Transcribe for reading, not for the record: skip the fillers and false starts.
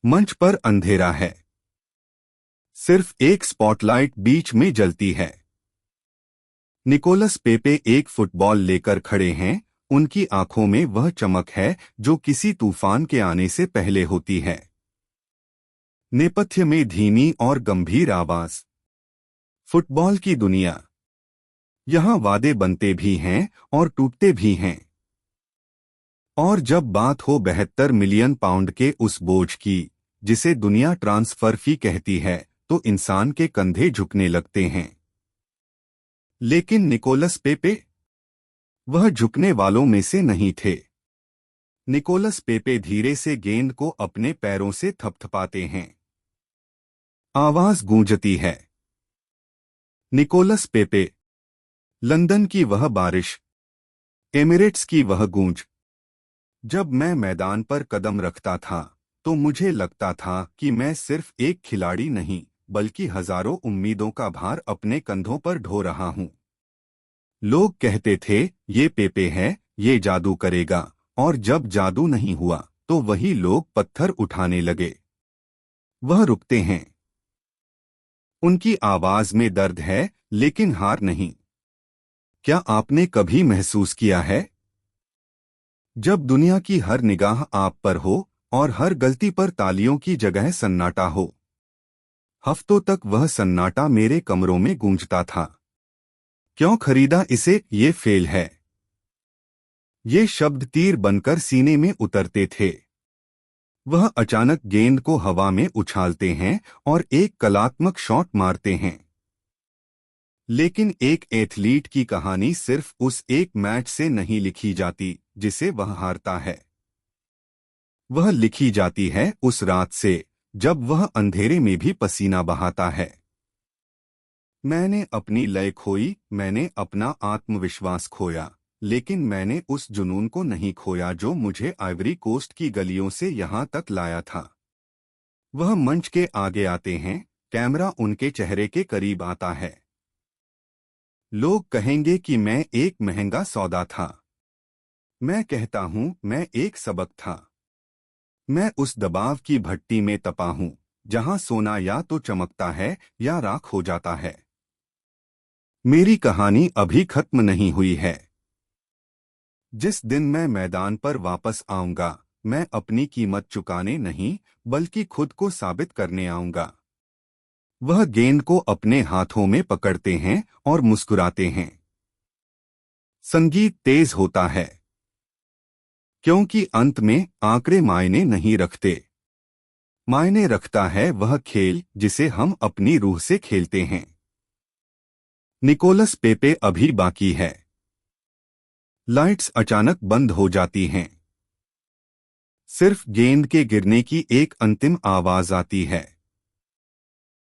मंच पर अंधेरा है। सिर्फ एक स्पॉटलाइट बीच में जलती है। निकोलस पेपे एक फुटबॉल लेकर खड़े हैं। उनकी आंखों में वह चमक है जो किसी तूफान के आने से पहले होती है। नेपथ्य में धीमी और गंभीर आवाज। फुटबॉल की दुनिया। यहाँ वादे बनते भी हैं और टूटते भी हैं। और जब बात हो 72 मिलियन पाउंड के उस बोझ की जिसे दुनिया ट्रांसफर फी कहती है, तो इंसान के कंधे झुकने लगते हैं। लेकिन निकोलस पेपे, वह झुकने वालों में से नहीं थे। निकोलस पेपे धीरे से गेंद को अपने पैरों से थपथपाते हैं। आवाज गूंजती है। निकोलस पेपे। लंदन की वह बारिश, एमिरेट्स की वह गूंज। जब मैं मैदान पर कदम रखता था तो मुझे लगता था कि मैं सिर्फ एक खिलाड़ी नहीं बल्कि हजारों उम्मीदों का भार अपने कंधों पर ढो रहा हूं। लोग कहते थे, ये पेपे है, ये जादू करेगा। और जब जादू नहीं हुआ तो वही लोग पत्थर उठाने लगे। वह रुकते हैं। उनकी आवाज में दर्द है, लेकिन हार नहीं। क्या आपने कभी महसूस किया है, जब दुनिया की हर निगाह आप पर हो और हर गलती पर तालियों की जगह सन्नाटा हो? हफ्तों तक वह सन्नाटा मेरे कमरों में गूंजता था। क्यों खरीदा इसे? ये फेल है। ये शब्द तीर बनकर सीने में उतरते थे। वह अचानक गेंद को हवा में उछालते हैं और एक कलात्मक शॉट मारते हैं। लेकिन एक एथलीट की कहानी सिर्फ उस एक मैच से नहीं लिखी जाती जिसे वह हारता है। वह लिखी जाती है उस रात से जब वह अंधेरे में भी पसीना बहाता है। मैंने अपनी लय खोई, मैंने अपना आत्मविश्वास खोया, लेकिन मैंने उस जुनून को नहीं खोया जो मुझे आइवरी कोस्ट की गलियों से यहां तक लाया था। वह मंच के आगे आते हैं, कैमरा उनके चेहरे के करीब आता है। लोग कहेंगे कि मैं एक महंगा सौदा था। मैं कहता हूं, मैं एक सबक था। मैं उस दबाव की भट्टी में तपा हूं जहां सोना या तो चमकता है या राख हो जाता है। मेरी कहानी अभी खत्म नहीं हुई है। जिस दिन मैं मैदान पर वापस आऊंगा, मैं अपनी कीमत चुकाने नहीं बल्कि खुद को साबित करने आऊंगा। वह गेंद को अपने हाथों में पकड़ते हैं और मुस्कुराते हैं। संगीत तेज होता है, क्योंकि अंत में आंकड़े मायने नहीं रखते। मायने रखता है वह खेल जिसे हम अपनी रूह से खेलते हैं। निकोलस पेपे अभी बाकी है। लाइट्स अचानक बंद हो जाती हैं। सिर्फ गेंद के गिरने की एक अंतिम आवाज आती है।